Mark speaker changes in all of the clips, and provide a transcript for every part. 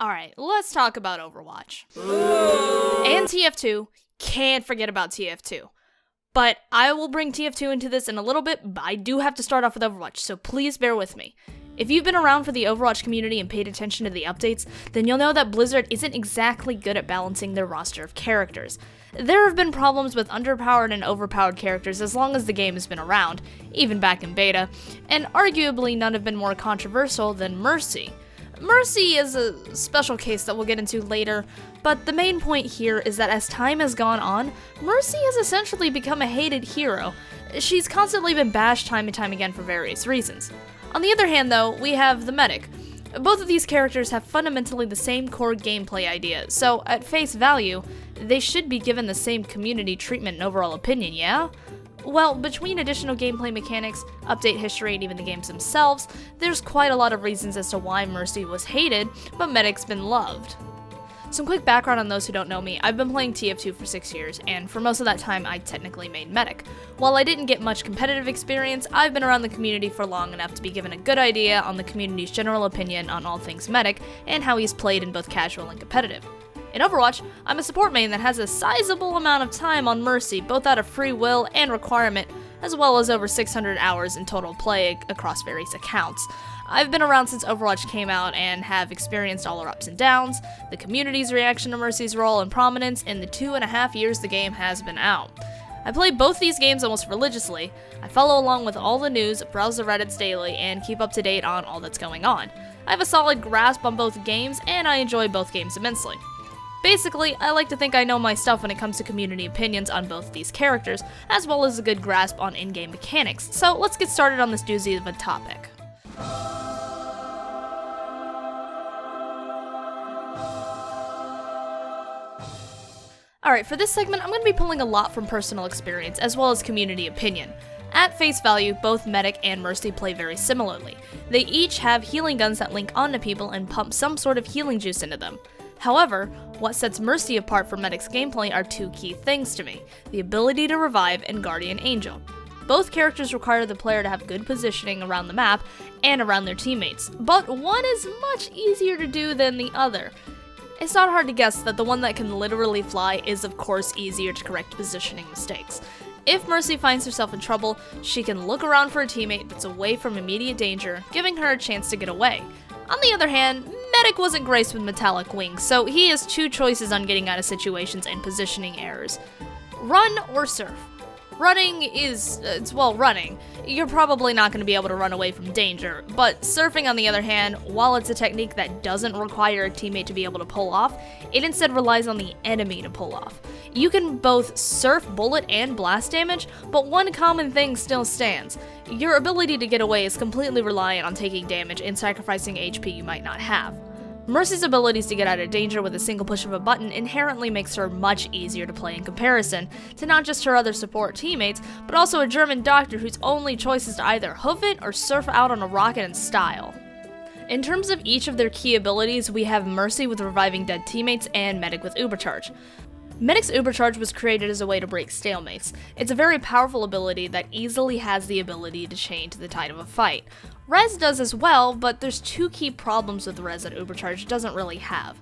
Speaker 1: Alright, let's talk about Overwatch. And TF2, can't forget about TF2. But I will bring TF2 into this in a little bit, but I do have to start off with Overwatch, so please bear with me. If you've been around for the Overwatch community and paid attention to the updates, then you'll know that Blizzard isn't exactly good at balancing their roster of characters. There have been problems with underpowered and overpowered characters as long as the game has been around, even back in beta, and arguably none have been more controversial than Mercy. Mercy is a special case that we'll get into later, but the main point here is that as time has gone on, Mercy has essentially become a hated hero. She's constantly been bashed time and time again for various reasons. On the other hand though, we have the Medic. Both of these characters have fundamentally the same core gameplay idea, so at face value, they should be given the same community treatment and overall opinion, yeah? Well, between additional gameplay mechanics, update history, and even the games themselves, there's quite a lot of reasons as to why Mercy was hated, but Medic's been loved. Some quick background on those who don't know me, I've been playing TF2 for 6 years, and for most of that time I technically made Medic. While I didn't get much competitive experience, I've been around the community for long enough to be given a good idea on the community's general opinion on all things Medic, and how he's played in both casual and competitive. In Overwatch, I'm a support main that has a sizable amount of time on Mercy, both out of free will and requirement, as well as over 600 hours in total play across various accounts. I've been around since Overwatch came out and have experienced all her ups and downs, the community's reaction to Mercy's role and prominence in the 2.5 years the game has been out. I play both these games almost religiously. I follow along with all the news, browse the Reddits daily, and keep up to date on all that's going on. I have a solid grasp on both games, and I enjoy both games immensely. Basically, I like to think I know my stuff when it comes to community opinions on both these characters, as well as a good grasp on in-game mechanics, so let's get started on this doozy of a topic. Alright, for this segment, I'm going to be pulling a lot from personal experience, as well as community opinion. At face value, both Medic and Mercy play very similarly. They each have healing guns that link onto people and pump some sort of healing juice into them. However, what sets Mercy apart from Medic's gameplay are two key things to me, the ability to revive and Guardian Angel. Both characters require the player to have good positioning around the map and around their teammates, but one is much easier to do than the other. It's not hard to guess that the one that can literally fly is of course easier to correct positioning mistakes. If Mercy finds herself in trouble, she can look around for a teammate that's away from immediate danger, giving her a chance to get away. On the other hand, Medic wasn't graced with metallic wings, so he has two choices on getting out of situations and positioning errors. Run or surf. Running is, running. You're probably not going to be able to run away from danger, but surfing on the other hand, while it's a technique that doesn't require a teammate to be able to pull off, it instead relies on the enemy to pull off. You can both surf bullet and blast damage, but one common thing still stands. Your ability to get away is completely reliant on taking damage and sacrificing HP you might not have. Mercy's abilities to get out of danger with a single push of a button inherently makes her much easier to play in comparison to not just her other support teammates, but also a German doctor whose only choice is to either hoof it or surf out on a rocket in style. In terms of each of their key abilities, we have Mercy with reviving dead teammates and Medic with Ubercharge. Medic's Ubercharge was created as a way to break stalemates. It's a very powerful ability that easily has the ability to change the tide of a fight. Res does as well, but there's two key problems with Res that Ubercharge doesn't really have.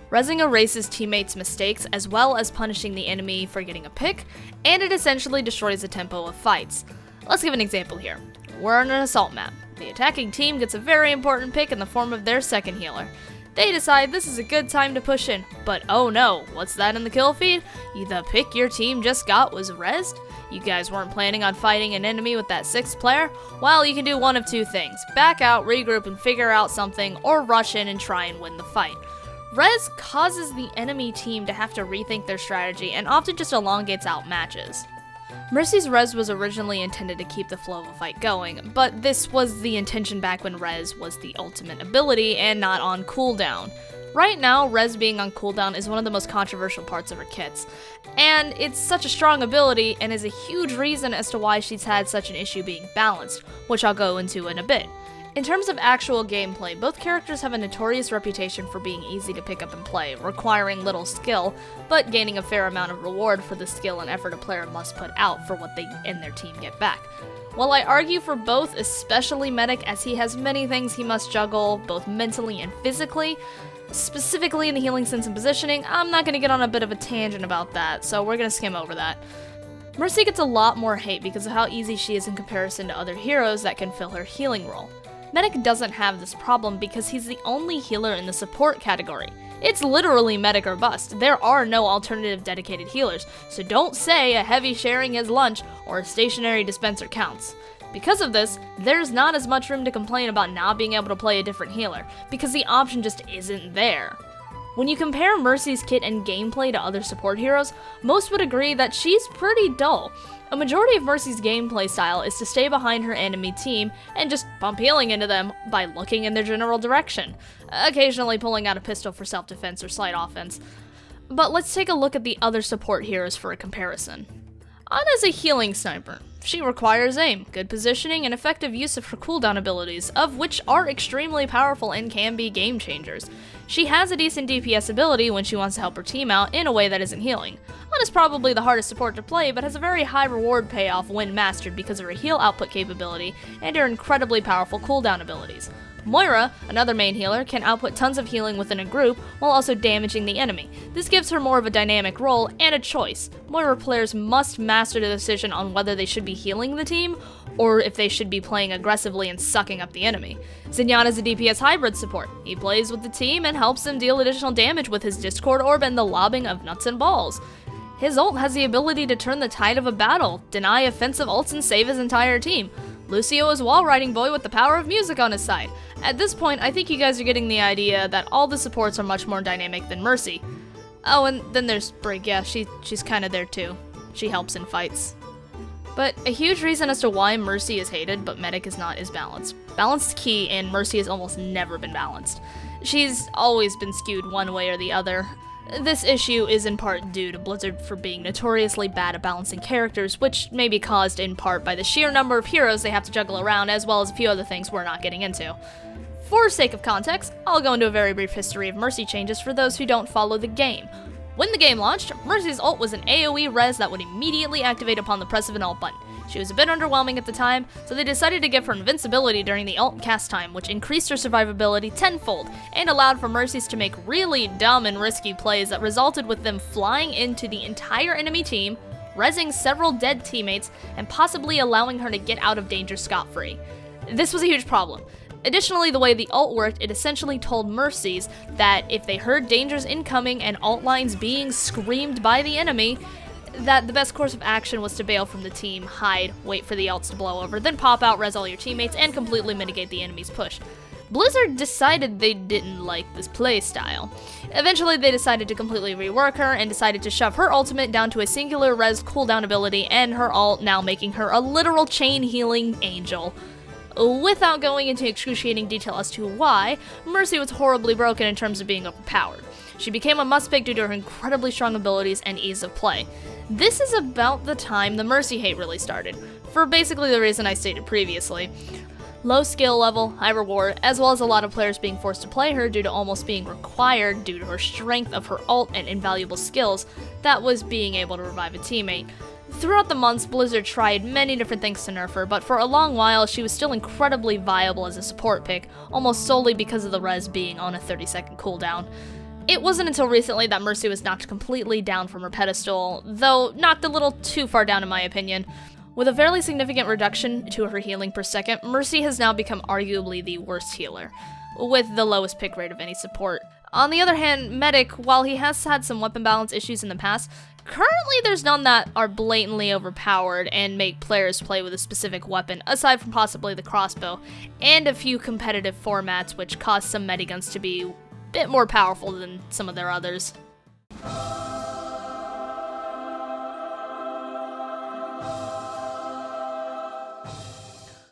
Speaker 1: Resing erases teammates' mistakes as well as punishing the enemy for getting a pick, and it essentially destroys the tempo of fights. Let's give an example here. We're on an assault map. The attacking team gets a very important pick in the form of their second healer. They decide this is a good time to push in, but oh no, what's that in the kill feed? The pick your team just got was rezzed? You guys weren't planning on fighting an enemy with that 6th player? Well, you can do one of two things. Back out, regroup, and figure out something, or rush in and try and win the fight. Res causes the enemy team to have to rethink their strategy and often just elongates out matches. Mercy's Res was originally intended to keep the flow of a fight going, but this was the intention back when Res was the ultimate ability and not on cooldown. Right now, Res being on cooldown is one of the most controversial parts of her kits, and it's such a strong ability and is a huge reason as to why she's had such an issue being balanced, which I'll go into in a bit. In terms of actual gameplay, both characters have a notorious reputation for being easy to pick up and play, requiring little skill, but gaining a fair amount of reward for the skill and effort a player must put out for what they and their team get back. While I argue for both, especially Medic, as he has many things he must juggle, both mentally and physically, specifically in the healing sense and positioning, I'm not going to get on a bit of a tangent about that, so we're going to skim over that. Mercy gets a lot more hate because of how easy she is in comparison to other heroes that can fill her healing role. Medic doesn't have this problem because he's the only healer in the support category. It's literally Medic or bust. There are no alternative dedicated healers, so don't say a heavy sharing his lunch or a stationary dispenser counts. Because of this, there's not as much room to complain about not being able to play a different healer, because the option just isn't there. When you compare Mercy's kit and gameplay to other support heroes, most would agree that she's pretty dull. A majority of Mercy's gameplay style is to stay behind her enemy team and just pump healing into them by looking in their general direction, occasionally pulling out a pistol for self-defense or slight offense. But let's take a look at the other support heroes for a comparison. Ana's a healing sniper. She requires aim, good positioning, and effective use of her cooldown abilities, of which are extremely powerful and can be game changers. She has a decent DPS ability when she wants to help her team out in a way that isn't healing. Ana's probably the hardest support to play, but has a very high reward payoff when mastered because of her heal output capability and her incredibly powerful cooldown abilities. Moira, another main healer, can output tons of healing within a group while also damaging the enemy. This gives her more of a dynamic role and a choice. Moira players must master the decision on whether they should be healing the team or if they should be playing aggressively and sucking up the enemy. Zinyan is a DPS hybrid support. He plays with the team and helps them deal additional damage with his Discord Orb and the lobbing of nuts and balls. His ult has the ability to turn the tide of a battle, deny offensive ults, and save his entire team. Lucio is wall-riding boy with the power of music on his side. At this point, I think you guys are getting the idea that all the supports are much more dynamic than Mercy. Oh, and then there's Brig. Yeah, she's kinda there too. She helps in fights. But a huge reason as to why Mercy is hated, but Medic is not, is balance. Balance is key, and Mercy has almost never been balanced. She's always been skewed one way or the other. This issue is in part due to Blizzard for being notoriously bad at balancing characters, which may be caused in part by the sheer number of heroes they have to juggle around, as well as a few other things we're not getting into. For sake of context, I'll go into a very brief history of Mercy changes for those who don't follow the game. When the game launched, Mercy's ult was an AoE res that would immediately activate upon the press of an ult button. She was a bit underwhelming at the time, so they decided to give her invincibility during the ult cast time, which increased her survivability tenfold, and allowed for Mercies to make really dumb and risky plays that resulted with them flying into the entire enemy team, rezzing several dead teammates, and possibly allowing her to get out of danger scot-free. This was a huge problem. Additionally, the way the ult worked, it essentially told Mercies that if they heard dangers incoming and ult lines being screamed by the enemy, that the best course of action was to bail from the team, hide, wait for the ults to blow over, then pop out, res all your teammates, and completely mitigate the enemy's push. Blizzard decided they didn't like this playstyle. Eventually, they decided to completely rework her and decided to shove her ultimate down to a singular res cooldown ability and her ult now making her a literal chain healing angel. Without going into excruciating detail as to why, Mercy was horribly broken in terms of being overpowered. She became a must-pick due to her incredibly strong abilities and ease of play. This is about the time the Mercy hate really started, for basically the reason I stated previously. Low skill level, high reward, as well as a lot of players being forced to play her due to almost being required due to her strength of her ult and invaluable skills, that was being able to revive a teammate. Throughout the months, Blizzard tried many different things to nerf her, but for a long while she was still incredibly viable as a support pick, almost solely because of the res being on a 30-second cooldown. It wasn't until recently that Mercy was knocked completely down from her pedestal, though knocked a little too far down in my opinion. With a fairly significant reduction to her healing per second, Mercy has now become arguably the worst healer, with the lowest pick rate of any support. On the other hand, Medic, while he has had some weapon balance issues in the past, currently there's none that are blatantly overpowered and make players play with a specific weapon, aside from possibly the crossbow, and a few competitive formats which cause some mediguns to be a bit more powerful than some of their others.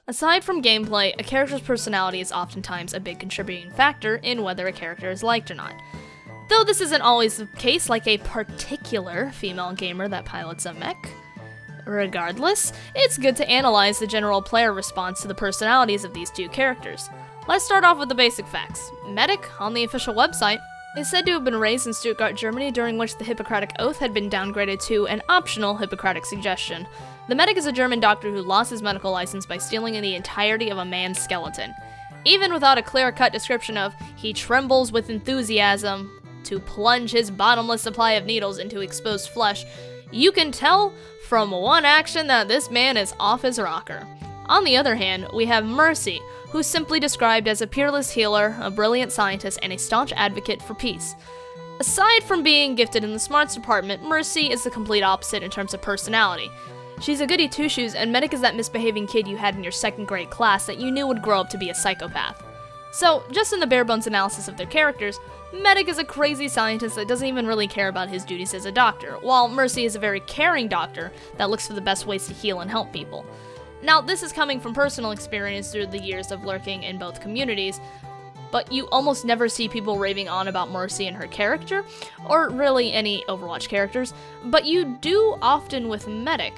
Speaker 1: Aside from gameplay, a character's personality is oftentimes a big contributing factor in whether a character is liked or not. Though this isn't always the case, like a particular female gamer that pilots a mech. Regardless, it's good to analyze the general player response to the personalities of these two characters. Let's start off with the basic facts. Medic, on the official website, is said to have been raised in Stuttgart, Germany, during which the Hippocratic Oath had been downgraded to an optional Hippocratic suggestion. The medic is a German doctor who lost his medical license by stealing the entirety of a man's skeleton. Even without a clear-cut description of, he trembles with enthusiasm to plunge his bottomless supply of needles into exposed flesh, you can tell from one action that this man is off his rocker. On the other hand, we have Mercy, who's simply described as a peerless healer, a brilliant scientist, and a staunch advocate for peace. Aside from being gifted in the smarts department, Mercy is the complete opposite in terms of personality. She's a goody two-shoes, and Medic is that misbehaving kid you had in your second grade class that you knew would grow up to be a psychopath. So, just in the bare-bones analysis of their characters, Medic is a crazy scientist that doesn't even really care about his duties as a doctor, while Mercy is a very caring doctor that looks for the best ways to heal and help people. Now, this is coming from personal experience through the years of lurking in both communities, but you almost never see people raving on about Mercy and her character, or really any Overwatch characters, but you do often with Medic.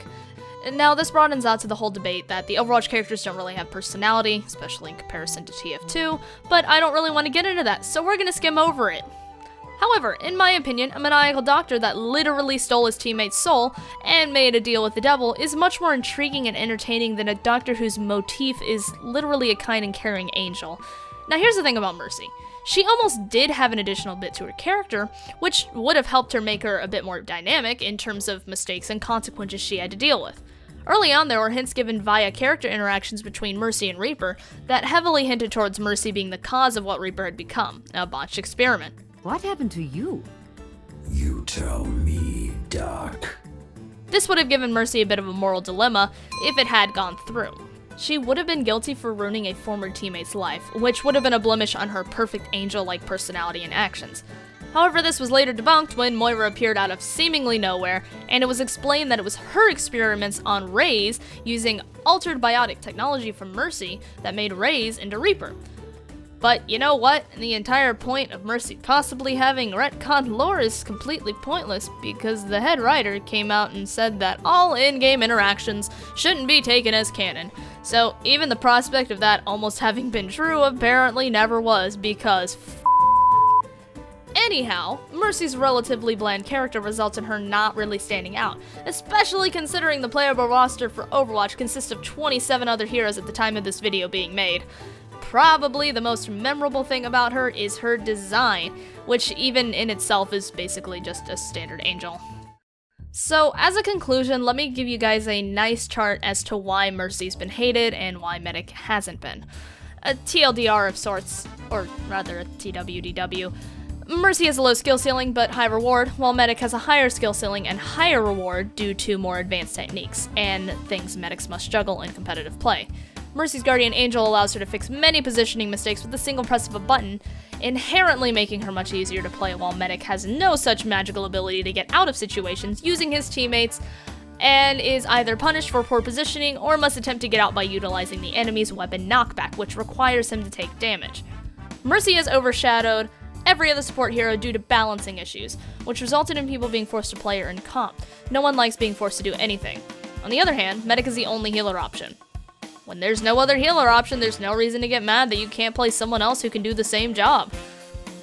Speaker 1: Now, this broadens out to the whole debate that the Overwatch characters don't really have personality, especially in comparison to TF2, but I don't really want to get into that, so we're gonna skim over it. However, in my opinion, a maniacal doctor that literally stole his teammate's soul and made a deal with the devil is much more intriguing and entertaining than a doctor whose motif is literally a kind and caring angel. Now here's the thing about Mercy. She almost did have an additional bit to her character, which would have helped her make her a bit more dynamic in terms of mistakes and consequences she had to deal with. Early on, there were hints given via character interactions between Mercy and Reaper that heavily hinted towards Mercy being the cause of what Reaper had become, a botched experiment.
Speaker 2: What happened to you?
Speaker 3: You tell me, Doc.
Speaker 1: This would have given Mercy a bit of a moral dilemma if it had gone through. She would have been guilty for ruining a former teammate's life, which would have been a blemish on her perfect angel-like personality and actions. However, this was later debunked when Moira appeared out of seemingly nowhere, and it was explained that it was her experiments on Raze using altered biotic technology from Mercy that made Raze into Reaper. But you know what? The entire point of Mercy possibly having retconned lore is completely pointless because the head writer came out and said that all in-game interactions shouldn't be taken as canon. So even the prospect of that almost having been true apparently never was because Anyhow, Mercy's relatively bland character results in her not really standing out, especially considering the playable roster for Overwatch consists of 27 other heroes at the time of this video being made. Probably the most memorable thing about her is her design, which even in itself is basically just a standard angel. So as a conclusion, let me give you guys a nice chart as to why Mercy's been hated and why Medic hasn't been. A TLDR of sorts, or rather a TWDW. Mercy has a low skill ceiling but high reward, while Medic has a higher skill ceiling and higher reward due to more advanced techniques, and things Medics must juggle in competitive play. Mercy's Guardian Angel allows her to fix many positioning mistakes with a single press of a button, inherently making her much easier to play, while Medic has no such magical ability to get out of situations using his teammates, and is either punished for poor positioning or must attempt to get out by utilizing the enemy's weapon knockback, which requires him to take damage. Mercy has overshadowed every other support hero due to balancing issues, which resulted in people being forced to play her in comp. No one likes being forced to do anything. On the other hand, Medic is the only healer option. When there's no other healer option, there's no reason to get mad that you can't play someone else who can do the same job.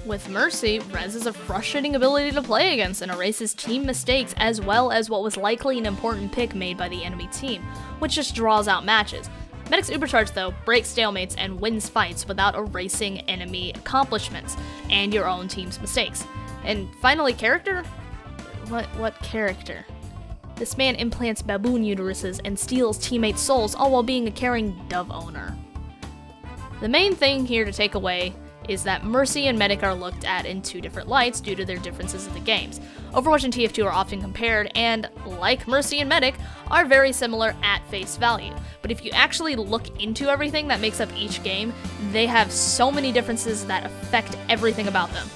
Speaker 1: With Mercy, Rez is a frustrating ability to play against and erases team mistakes as well as what was likely an important pick made by the enemy team, which just draws out matches. Medic's Ubercharge, though, breaks stalemates and wins fights without erasing enemy accomplishments and your own team's mistakes. And finally, character? What character? This man implants baboon uteruses and steals teammates' souls, all while being a caring dove owner. The main thing here to take away is that Mercy and Medic are looked at in two different lights due to their differences in the games. Overwatch and TF2 are often compared, and, like Mercy and Medic, are very similar at face value. But if you actually look into everything that makes up each game, they have so many differences that affect everything about them.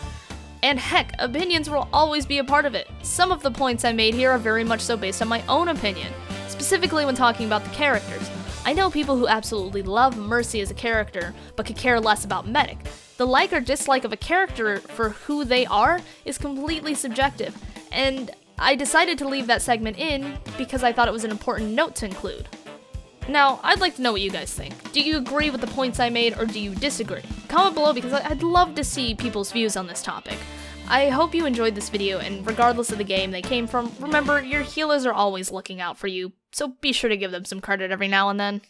Speaker 1: And heck, opinions will always be a part of it. Some of the points I made here are very much so based on my own opinion, specifically when talking about the characters. I know people who absolutely love Mercy as a character, but could care less about Medic. The like or dislike of a character for who they are is completely subjective, and I decided to leave that segment in because I thought it was an important note to include. Now, I'd like to know what you guys think. Do you agree with the points I made, or do you disagree? Comment below because I'd love to see people's views on this topic. I hope you enjoyed this video, and regardless of the game they came from, remember, your healers are always looking out for you, so be sure to give them some credit every now and then.